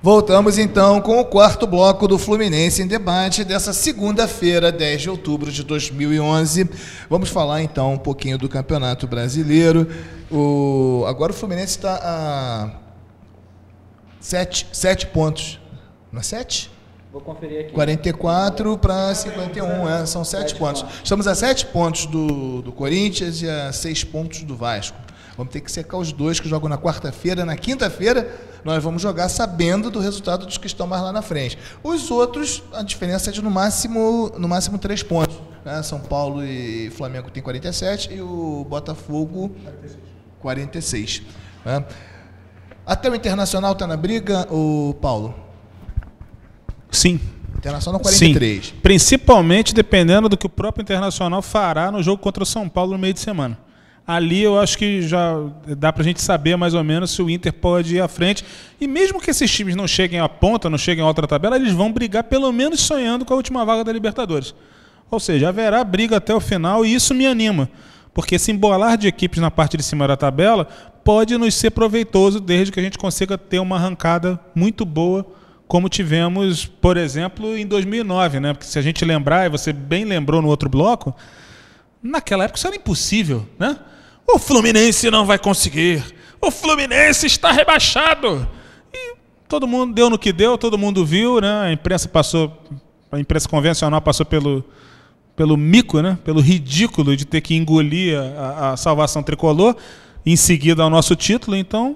Voltamos então com o quarto bloco do Fluminense em Debate dessa segunda-feira, 10 de outubro de 2011. Vamos falar então um pouquinho do Campeonato Brasileiro. Agora o Fluminense está a 7 pontos. Não é 7? Vou conferir aqui. 44 para 51, são 7 pontos. Estamos a 7 pontos do Corinthians e a 6 pontos do Vasco. Vamos ter que secar os dois que jogam na quarta-feira. Na quinta-feira, nós vamos jogar sabendo do resultado dos que estão mais lá na frente. Os outros, a diferença é de no máximo 3 pontos. Né? São Paulo e Flamengo tem 47 e o Botafogo 46. Né? Até o Internacional está na briga, o Paulo? Sim. Internacional 43. Sim. Principalmente dependendo do que o próprio Internacional fará no jogo contra o São Paulo no meio de semana. Ali eu acho que já dá pra gente saber mais ou menos se o Inter pode ir à frente. E mesmo que esses times não cheguem à ponta, não cheguem a outra tabela, eles vão brigar pelo menos sonhando com a última vaga da Libertadores. Ou seja, haverá briga até o final e isso me anima. Porque se embolar de equipes na parte de cima da tabela pode nos ser proveitoso desde que a gente consiga ter uma arrancada muito boa, como tivemos, por exemplo, em 2009. Né? Porque se a gente lembrar, e você bem lembrou no outro bloco, naquela época isso era impossível, né? O Fluminense não vai conseguir. O Fluminense está rebaixado. E todo mundo deu no que deu, todo mundo viu, né? A imprensa convencional passou pelo mico, né? Pelo ridículo de ter que engolir a salvação tricolor, em seguida ao nosso título. Então,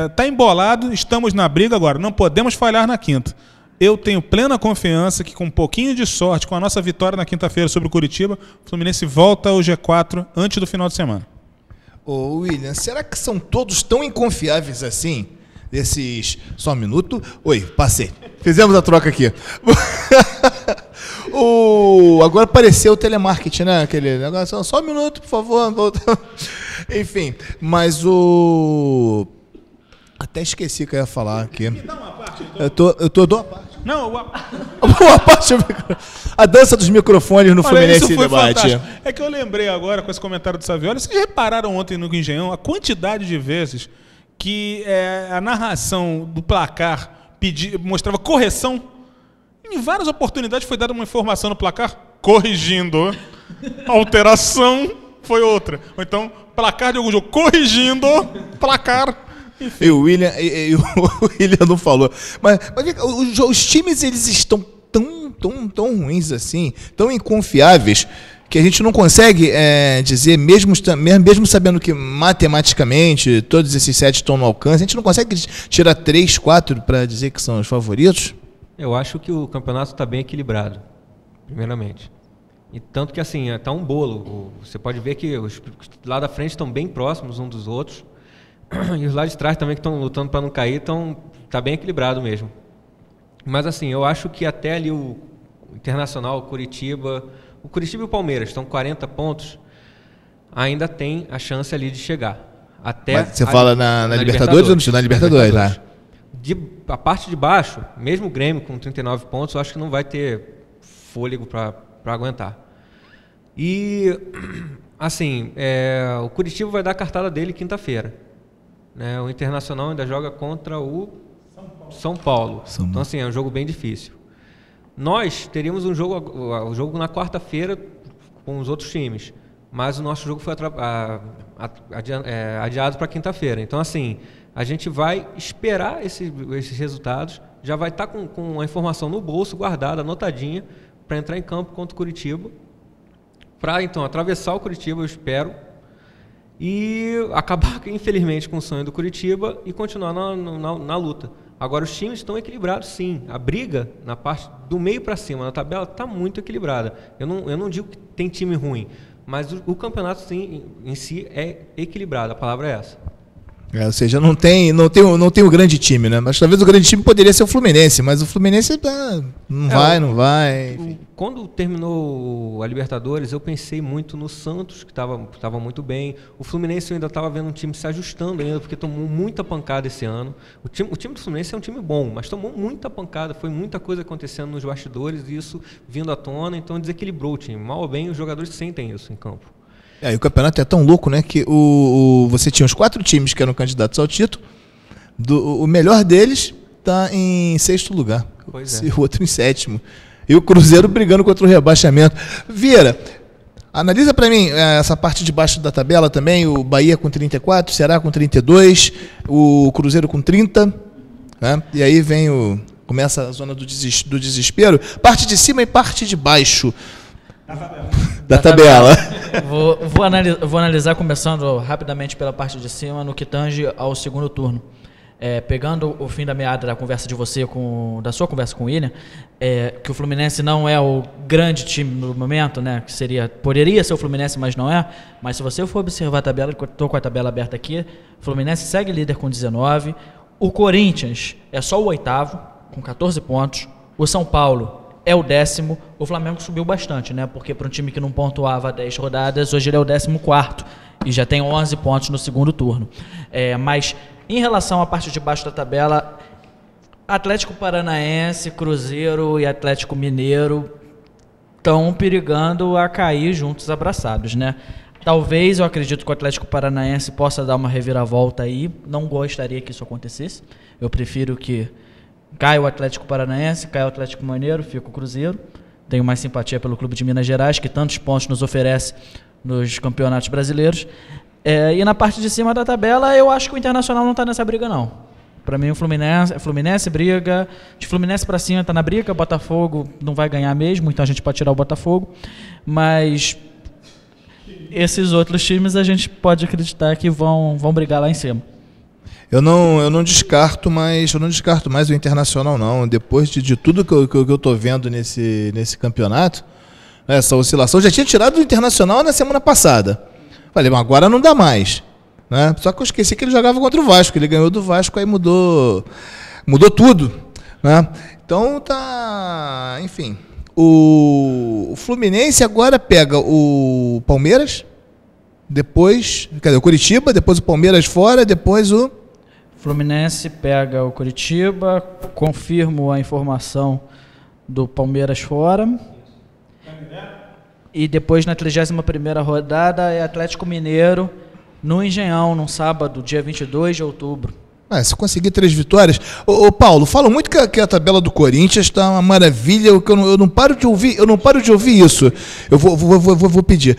está embolado, estamos na briga agora. Não podemos falhar na quinta. Eu tenho plena confiança que com um pouquinho de sorte, com a nossa vitória na quinta-feira sobre o Curitiba, o Fluminense volta ao G4 antes do final de semana. Ô William, será que são todos tão inconfiáveis assim? Só um minuto. Oi, passei. Fizemos a troca aqui. Agora apareceu o telemarketing, né? Aquele negócio. Só um minuto, por favor. Enfim, mas até esqueci que eu ia falar aqui. Me dá uma parte, então. Eu tô dou a parte. Não, uma parte. A dança dos microfones no Fluminense em Debate. Fantástico. É que eu lembrei agora com esse comentário do Saviola. Vocês repararam ontem no Engenhão a quantidade de vezes que a narração do placar mostrava correção? Em várias oportunidades foi dada uma informação no placar corrigindo. A alteração foi outra. Ou então, placar de algum jogo corrigindo, placar. Enfim. E o William não falou. Mas os times eles estão tão ruins assim, tão inconfiáveis, que a gente não consegue dizer, mesmo sabendo que matematicamente todos esses 7 estão no alcance, a gente não consegue tirar 3, 4 para dizer que são os favoritos? Eu acho que o campeonato está bem equilibrado, primeiramente. E tanto que assim, está um bolo. Você pode ver que os lá da frente estão bem próximos uns dos outros. E os lá de trás também que estão lutando para não cair, tá bem equilibrado mesmo. Mas assim, eu acho que até ali o Internacional, o Curitiba e o Palmeiras estão 40 pontos, ainda tem a chance ali de chegar. Mas você fala na Libertadores ou na Libertadores? A parte de baixo, mesmo o Grêmio com 39 pontos, eu acho que não vai ter fôlego para aguentar. E assim, o Curitiba vai dar a cartada dele quinta-feira. Né, o Internacional ainda joga contra o São Paulo. Então, assim, é um jogo bem difícil. Nós teríamos um jogo na quarta-feira com os outros times, mas o nosso jogo foi adiado para quinta-feira. Então, assim, a gente vai esperar esses resultados, já vai estar com a informação no bolso, guardada, anotadinha, para entrar em campo contra o Curitiba, para, então, atravessar o Curitiba, eu espero, e acabar, infelizmente, com o sonho do Curitiba e continuar na luta. Agora, os times estão equilibrados, sim. A briga, na parte do meio para cima, na tabela, está muito equilibrada. Eu não digo que tem time ruim, mas o campeonato sim, em si é equilibrado. A palavra é essa. Ou seja, não tem o grande time, né? Mas talvez o grande time poderia ser o Fluminense, mas o Fluminense não vai. Enfim. Quando terminou a Libertadores, eu pensei muito no Santos, que estava muito bem. O Fluminense eu ainda estava vendo um time se ajustando ainda, porque tomou muita pancada esse ano. O time do Fluminense é um time bom, mas tomou muita pancada, foi muita coisa acontecendo nos bastidores, e isso vindo à tona, então desequilibrou o time. Mal ou bem, os jogadores sentem isso em campo. E o campeonato é tão louco, né, que você tinha os 4 times que eram candidatos ao título, o melhor deles está em 6º lugar. Pois é. E o outro em 7º. E o Cruzeiro brigando contra o rebaixamento. Vieira, analisa para mim essa parte de baixo da tabela também. O Bahia com 34, Ceará com 32, o Cruzeiro com 30. Né? E aí começa a zona do desespero. Parte de cima e parte de baixo da tabela. Vou analisar começando rapidamente pela parte de cima no que tange ao segundo turno. Pegando o fim da meada da conversa de você da sua conversa com o William, que o Fluminense não é o grande time no momento, né? Que poderia ser o Fluminense, mas não é. Mas se você for observar a tabela, estou com a tabela aberta aqui, o Fluminense segue líder com 19, o Corinthians é só o 8º, com 14 pontos, o São Paulo é o 10º, o Flamengo subiu bastante, né? Porque para um time que não pontuava 10 rodadas, hoje ele é o 14º e já tem 11 pontos no segundo turno. Mas em relação à parte de baixo da tabela, Atlético Paranaense, Cruzeiro e Atlético Mineiro estão perigando a cair juntos, abraçados, né? Talvez, eu acredito que o Atlético Paranaense possa dar uma reviravolta aí. Não gostaria que isso acontecesse. Eu prefiro que caia o Atlético Paranaense, caia o Atlético Mineiro, fica o Cruzeiro. Tenho mais simpatia pelo Clube de Minas Gerais, que tantos pontos nos oferece nos campeonatos brasileiros. E na parte de cima da tabela, eu acho que o Internacional não está nessa briga, não. Para mim, o Fluminense briga. De Fluminense para cima está na briga. Botafogo não vai ganhar mesmo, então a gente pode tirar o Botafogo. Mas esses outros times a gente pode acreditar que vão brigar lá em cima. Eu não descarto mais o Internacional, não. Depois de tudo que eu estou vendo nesse campeonato, essa oscilação, já tinha tirado o Internacional na semana passada. Falei, mas agora não dá mais. Né? Só que eu esqueci que ele jogava contra o Vasco. Ele ganhou do Vasco, aí mudou tudo. Né? Então tá. Enfim. O Fluminense agora pega o Palmeiras, depois. Cadê? O Curitiba, depois o Palmeiras fora, depois o. Fluminense pega o Curitiba, confirmo a informação do Palmeiras fora. E depois, na 31ª rodada, é Atlético Mineiro, no Engenhão, no sábado, dia 22 de outubro. Se conseguir 3 vitórias... Ô Paulo, falam muito que a tabela do Corinthians está uma maravilha, eu não paro de ouvir isso. Eu vou pedir.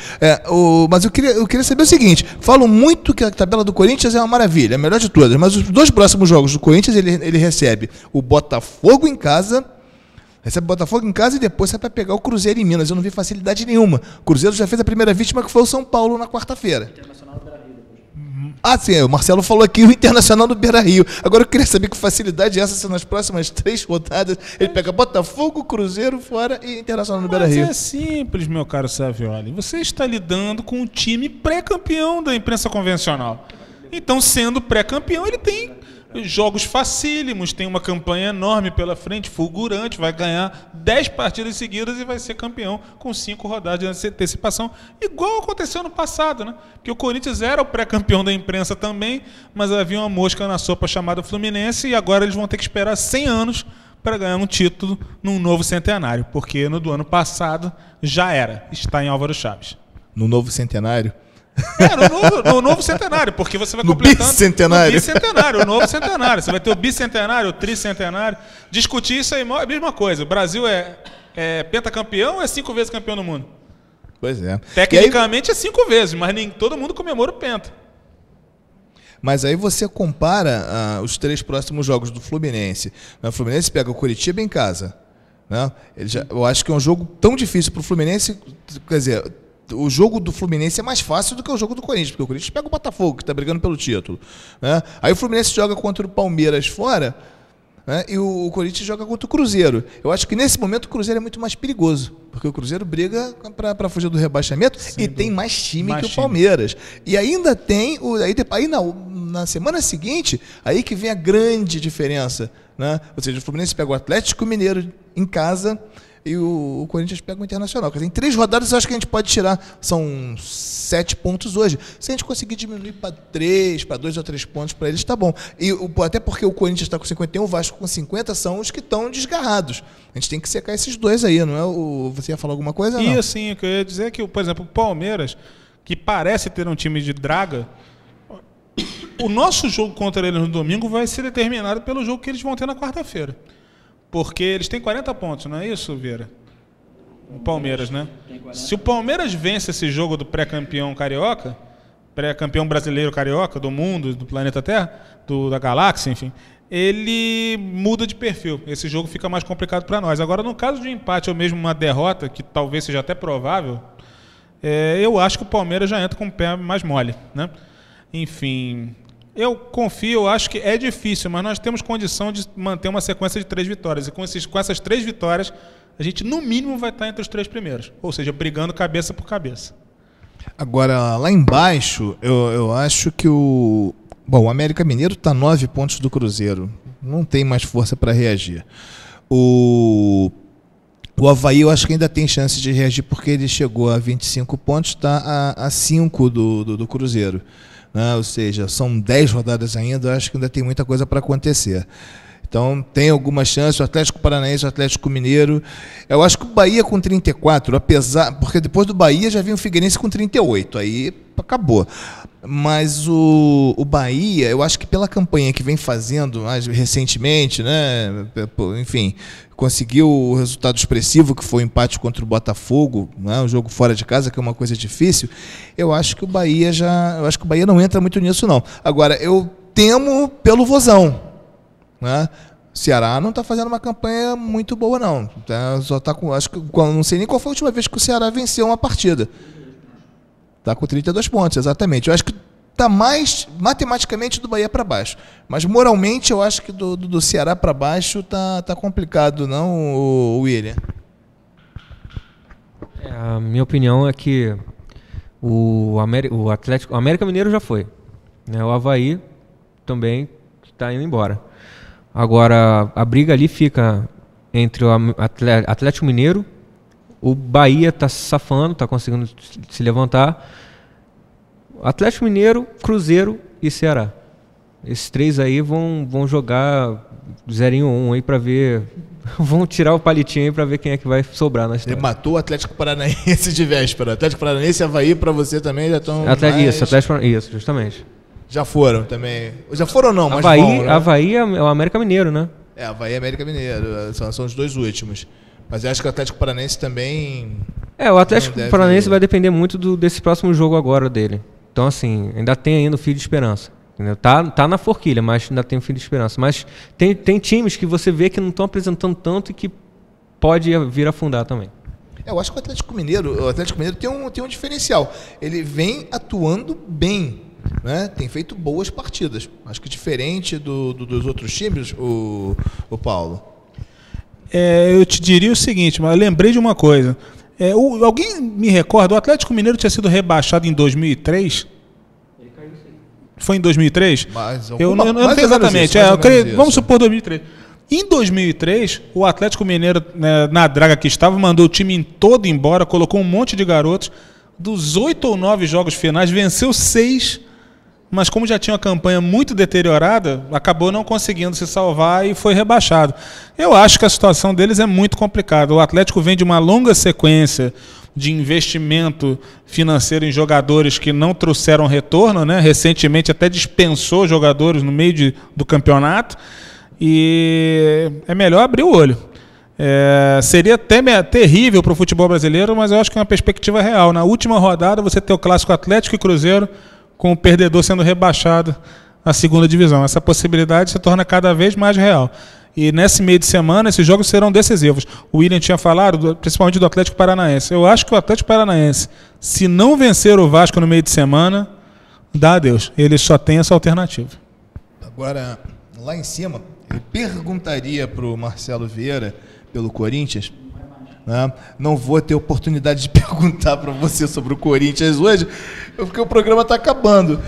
Mas eu queria saber o seguinte, falam muito que a tabela do Corinthians é uma maravilha, a melhor de todas, mas os 2 próximos jogos do Corinthians, ele recebe o Botafogo em casa... Recebe o Botafogo em casa e depois sai para pegar o Cruzeiro em Minas. Eu não vi facilidade nenhuma. O Cruzeiro já fez a primeira vítima, que foi o São Paulo na quarta-feira. Internacional do Beira-Rio. Sim, o Marcelo falou aqui o Internacional do Beira-Rio. Agora eu queria saber que facilidade é essa, se nas próximas 3 rodadas ele pega Botafogo, Cruzeiro fora e Internacional do Beira-Rio. Mas é simples, meu caro Savioli. Você está lidando com um time pré-campeão da imprensa convencional. Então, sendo pré-campeão, ele tem jogos facílimos, tem uma campanha enorme pela frente, fulgurante, vai ganhar 10 partidas seguidas e vai ser campeão com 5 rodadas de antecipação, igual aconteceu no passado, né? Porque o Corinthians era o pré-campeão da imprensa também, mas havia uma mosca na sopa chamada Fluminense e agora eles vão ter que esperar 100 anos para ganhar um título num novo centenário, porque no do ano passado já está em Álvaro Chaves. No novo centenário? No novo centenário, porque você vai completando... Bicentenário. O novo centenário. Você vai ter o bicentenário, o tricentenário. Discutir isso aí é a mesma coisa. O Brasil é pentacampeão ou é 5 vezes campeão do mundo? Pois é. Tecnicamente é 5 vezes, mas nem todo mundo comemora o penta. Mas aí você compara os 3 próximos jogos do Fluminense. O Fluminense pega o Curitiba em casa. Né? Eu acho que é um jogo tão difícil para o Fluminense, quer dizer... O jogo do Fluminense é mais fácil do que o jogo do Corinthians, porque o Corinthians pega o Botafogo, que está brigando pelo título. Né? Aí o Fluminense joga contra o Palmeiras fora, né? E o Corinthians joga contra o Cruzeiro. Eu acho que nesse momento o Cruzeiro é muito mais perigoso, porque o Cruzeiro briga para fugir do rebaixamento e tem mais time que o Palmeiras. E ainda tem, na semana seguinte, aí que vem a grande diferença. Né? Ou seja, o Fluminense pega o Atlético Mineiro em casa, e o Corinthians pega o Internacional. Em 3 rodadas eu acho que a gente pode tirar, são 7 pontos hoje. Se a gente conseguir diminuir para 3, para 2 ou 3 pontos para eles, tá bom. E até porque o Corinthians está com 51, o Vasco com 50, são os que estão desgarrados. A gente tem que secar esses 2 aí, não é? Você ia falar alguma coisa? Não? E assim, o que eu ia dizer é que, por exemplo, o Palmeiras, que parece ter um time de draga, o nosso jogo contra eles no domingo vai ser determinado pelo jogo que eles vão ter na quarta-feira. Porque eles têm 40 pontos, não é isso, Vieira? O Palmeiras, né? Se o Palmeiras vence esse jogo do pré-campeão carioca, pré-campeão brasileiro carioca, do mundo, do planeta Terra, da galáxia, enfim, ele muda de perfil. Esse jogo fica mais complicado para nós. Agora, no caso de um empate ou mesmo uma derrota, que talvez seja até provável, eu acho que o Palmeiras já entra com o pé mais mole, né? Enfim, eu confio, eu acho que é difícil, mas nós temos condição de manter uma sequência de 3 vitórias. E com essas 3 vitórias, a gente, no mínimo, vai estar entre os 3 primeiros. Ou seja, brigando cabeça por cabeça. Agora, lá embaixo, eu acho que o América Mineiro está 9 pontos do Cruzeiro. Não tem mais força para reagir. O Avaí, eu acho que ainda tem chance de reagir, porque ele chegou a 25 pontos, está a 5 do Cruzeiro. Né? Ou seja, são 10 rodadas ainda, eu acho que ainda tem muita coisa para acontecer. Então, tem alguma chance, o Atlético Paranaense, o Atlético Mineiro. Eu acho que o Bahia com 34, porque depois do Bahia já vinha o Figueirense com 38, aí acabou. Mas o Bahia, eu acho que pela campanha que vem fazendo mais recentemente, né, enfim, conseguiu o resultado expressivo, que foi o empate contra o Botafogo, né, um jogo fora de casa, que é uma coisa difícil. Eu acho que o Bahia não entra muito nisso, não. Agora, eu temo pelo Vozão. Né? O Ceará não está fazendo uma campanha muito boa, não. Só tá com, acho que não sei nem qual foi a última vez que o Ceará venceu uma partida. Está com 32 pontos, exatamente. Eu acho que está mais matematicamente do Bahia para baixo. Mas moralmente eu acho que do Ceará para baixo tá complicado, não, William? A minha opinião é que o América Mineiro já foi. Né? O Avaí também está indo embora. Agora, a briga ali fica entre o Atlético Mineiro, o Bahia está se safando, está conseguindo se levantar, Atlético Mineiro, Cruzeiro e Ceará. Esses 3 aí vão jogar 0-1 aí para ver, vão tirar o palitinho aí para ver quem é que vai sobrar na história. Ele matou o Atlético Paranaense de véspera. Atlético Paranaense e Avaí para você também já estão Isso, justamente. Já foram também. Já foram não, mas Avaí, vão, né? Avaí é o América Mineiro, né? Avaí e América Mineiro. São os 2 últimos. Mas eu acho que o Atlético Paranaense também... o Atlético Paranaense vai depender muito desse próximo jogo agora dele. Então, assim, ainda tem ainda o fio de esperança. Entendeu? Tá na forquilha, mas ainda tem o fio de esperança. Mas tem times que você vê que não estão apresentando tanto e que pode vir a afundar também. Eu acho que o Atlético Mineiro tem um diferencial. Ele vem atuando bem. Né? Tem feito boas partidas. Acho que diferente dos outros times, o Paulo. Eu te diria o seguinte, mas eu lembrei de uma coisa. Alguém me recorda, o Atlético Mineiro tinha sido rebaixado em 2003? Ele caiu sim. Foi em 2003? Eu não sei exatamente. Vamos supor 2003. Em 2003, o Atlético Mineiro, né, na draga que estava, mandou o time todo embora, colocou um monte de garotos. Dos 8 ou 9 jogos finais, venceu 6, mas como já tinha uma campanha muito deteriorada, acabou não conseguindo se salvar e foi rebaixado. Eu acho que a situação deles é muito complicada. O Atlético vem de uma longa sequência de investimento financeiro em jogadores que não trouxeram retorno, né? Recentemente até dispensou jogadores no meio do campeonato, e é melhor abrir o olho. Seria até terrível para o futebol brasileiro, mas eu acho que é uma perspectiva real. Na última rodada você tem o clássico Atlético e Cruzeiro, com o perdedor sendo rebaixado à 2ª divisão. Essa possibilidade se torna cada vez mais real. E nesse meio de semana, esses jogos serão decisivos. O William tinha falado, principalmente do Atlético Paranaense. Eu acho que o Atlético Paranaense, se não vencer o Vasco no meio de semana, dá adeus. Ele só tem essa alternativa. Agora, lá em cima, eu perguntaria para o Marcelo Vieira, pelo Corinthians, né? Não vou ter oportunidade de perguntar para você sobre o Corinthians hoje, porque o programa está acabando.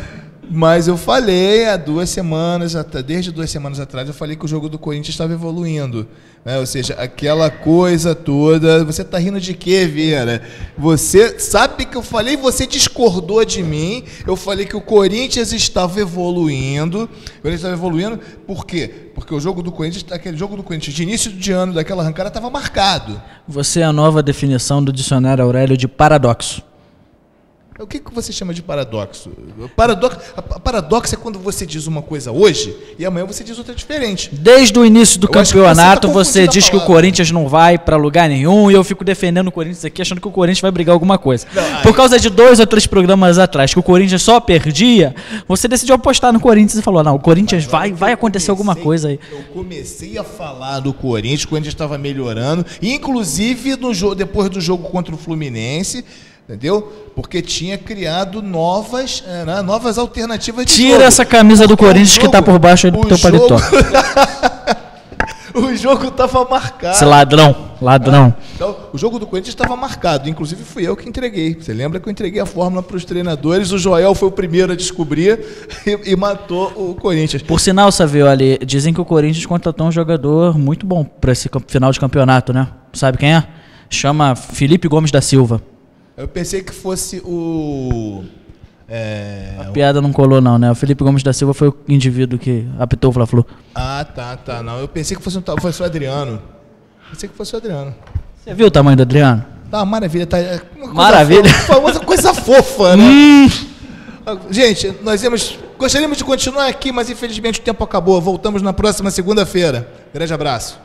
Mas eu falei há 2 semanas, desde 2 semanas atrás, eu falei que o jogo do Corinthians estava evoluindo. Né? Ou seja, aquela coisa toda. Você está rindo de quê, Vieira? Você sabe que eu falei, você discordou de mim. Eu falei que o Corinthians estava evoluindo. Por quê? Porque o jogo do Corinthians, aquele jogo do Corinthians de início de ano, daquela arrancada, estava marcado. Você é a nova definição do dicionário Aurélio de paradoxo. O que você chama de paradoxo? Paradoxo é quando você diz uma coisa hoje e amanhã você diz outra diferente. Desde o início do Eu acho que campeonato, você tá você diz que o palavra. Corinthians não vai pra lugar nenhum e eu fico defendendo o Corinthians aqui, achando que o Corinthians vai brigar alguma coisa. Não, Por causa de 2 ou 3 programas atrás, que o Corinthians só perdia, você decidiu apostar no Corinthians e falou, não, o Corinthians vai acontecer alguma coisa aí. Eu comecei a falar do Corinthians, o Corinthians estava melhorando, inclusive no jogo, depois do jogo contra o Fluminense, entendeu? Porque tinha criado novas alternativas de jogo. Tira essa camisa do Porque Corinthians que tá por baixo aí do teu paletó. O jogo estava marcado. Esse ladrão. Então, o jogo do Corinthians estava marcado. Inclusive, fui eu que entreguei. Você lembra que eu entreguei a fórmula para os treinadores? O Joel foi o primeiro a descobrir e matou o Corinthians. Por sinal, Savioli, dizem que o Corinthians contratou um jogador muito bom para esse final de campeonato, né? Sabe quem é? Chama Felipe Gomes da Silva. Eu pensei que fosse o... A piada não colou não, né? O Felipe Gomes da Silva foi o indivíduo que apitou o Fla-Flu. Ah, tá. Não, eu pensei que fosse o Adriano. Pensei que fosse o Adriano. Você viu o tamanho do Adriano? Tá, maravilha. Tá, Maravilha. Famosa coisa fofa, né? Gente, gostaríamos de continuar aqui, mas infelizmente o tempo acabou. Voltamos na próxima segunda-feira. Grande abraço.